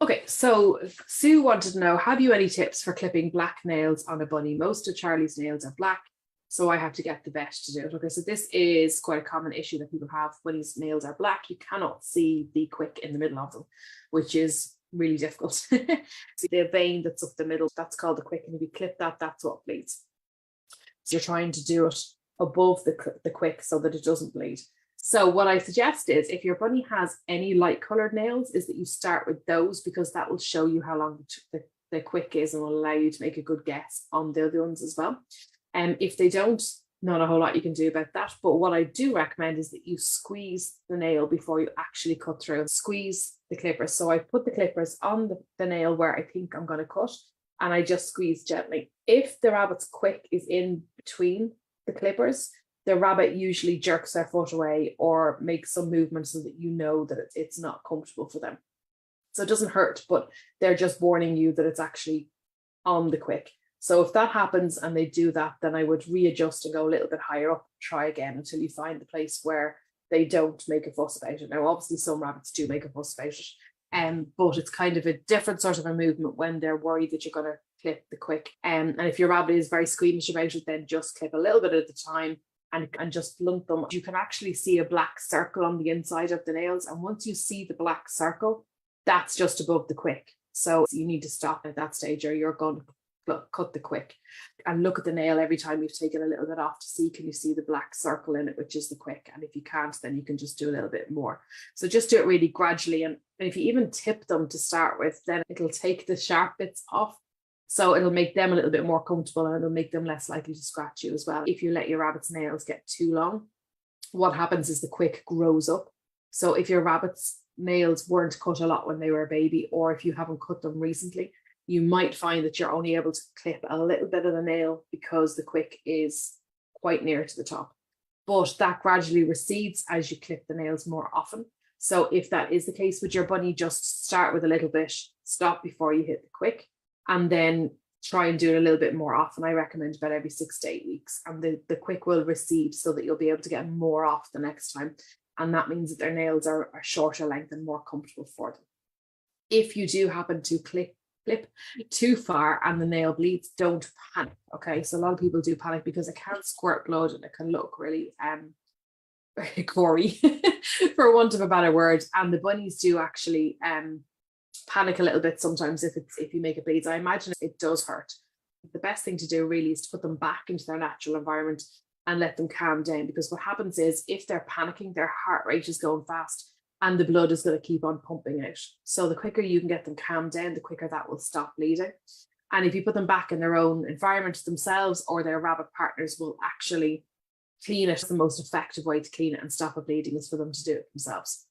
Okay, so Sue wanted to know, have you any tips for clipping black nails on a bunny? Most of Charlie's nails are black, so I have to get the vet to do it. Okay, so this is quite a common issue that people have when his nails are black. You cannot see the quick in the middle of them, which is really difficult. See the vein that's up the middle, that's called the quick, and if you clip that, that's what bleeds. So you're trying to do it above the quick so that it doesn't bleed. So what I suggest is, if your bunny has any light colored nails, is that you start with those, because that will show you how long the quick is and will allow you to make a good guess on the other ones as well. And if they don't, not a whole lot you can do about that. But what I do recommend is that you squeeze the nail before you actually cut through. Squeeze the clippers. So I put the clippers on the nail where I think I'm going to cut, and I just squeeze gently. If the rabbit's quick is in between the clippers, the rabbit usually jerks their foot away or makes some movement so that you know that it's not comfortable for them. So it doesn't hurt, but they're just warning you that it's actually on the quick. So if that happens and they do that, then I would readjust and go a little bit higher up, try again until you find the place where they don't make a fuss about it. Now, obviously some rabbits do make a fuss about it, but it's kind of a different sort of a movement when they're worried that you're going to clip the quick. And if your rabbit is very squeamish about it, then just clip a little bit at a time and just blunt them. You can actually see a black circle on the inside of the nails. And once you see the black circle, that's just above the quick. So you need to stop at that stage, or you're going to cut the quick. And look at the nail every time you've taken a little bit off to see, can you see the black circle in it, which is the quick? And if you can't, then you can just do a little bit more. So just do it really gradually. And if you even tip them to start with, then it'll take the sharp bits off. So it'll make them a little bit more comfortable, and it'll make them less likely to scratch you as well. If you let your rabbit's nails get too long, what happens is the quick grows up. So if your rabbit's nails weren't cut a lot when they were a baby, or if you haven't cut them recently, you might find that you're only able to clip a little bit of the nail because the quick is quite near to the top. But that gradually recedes as you clip the nails more often. So if that is the case with your bunny, just start with a little bit, stop before you hit the quick, and then try and do it a little bit more often. I recommend about every 6 to 8 weeks, and the quick will recede so that you'll be able to get more off the next time. And that means that their nails are shorter length and more comfortable for them. If you do happen to clip too far and the nail bleeds, don't panic. Okay, so a lot of people do panic because it can squirt blood and it can look really gory for want of a better word. And the bunnies do actually panic a little bit sometimes if you make it bleed. I imagine it does hurt. The best thing to do really is to put them back into their natural environment and let them calm down, because what happens is, if they're panicking, their heart rate is going fast and the blood is going to keep on pumping out. So the quicker you can get them calmed down, the quicker that will stop bleeding. And if you put them back in their own environment, themselves or their rabbit partners will actually clean it. The most effective way to clean it and stop it bleeding is for them to do it themselves.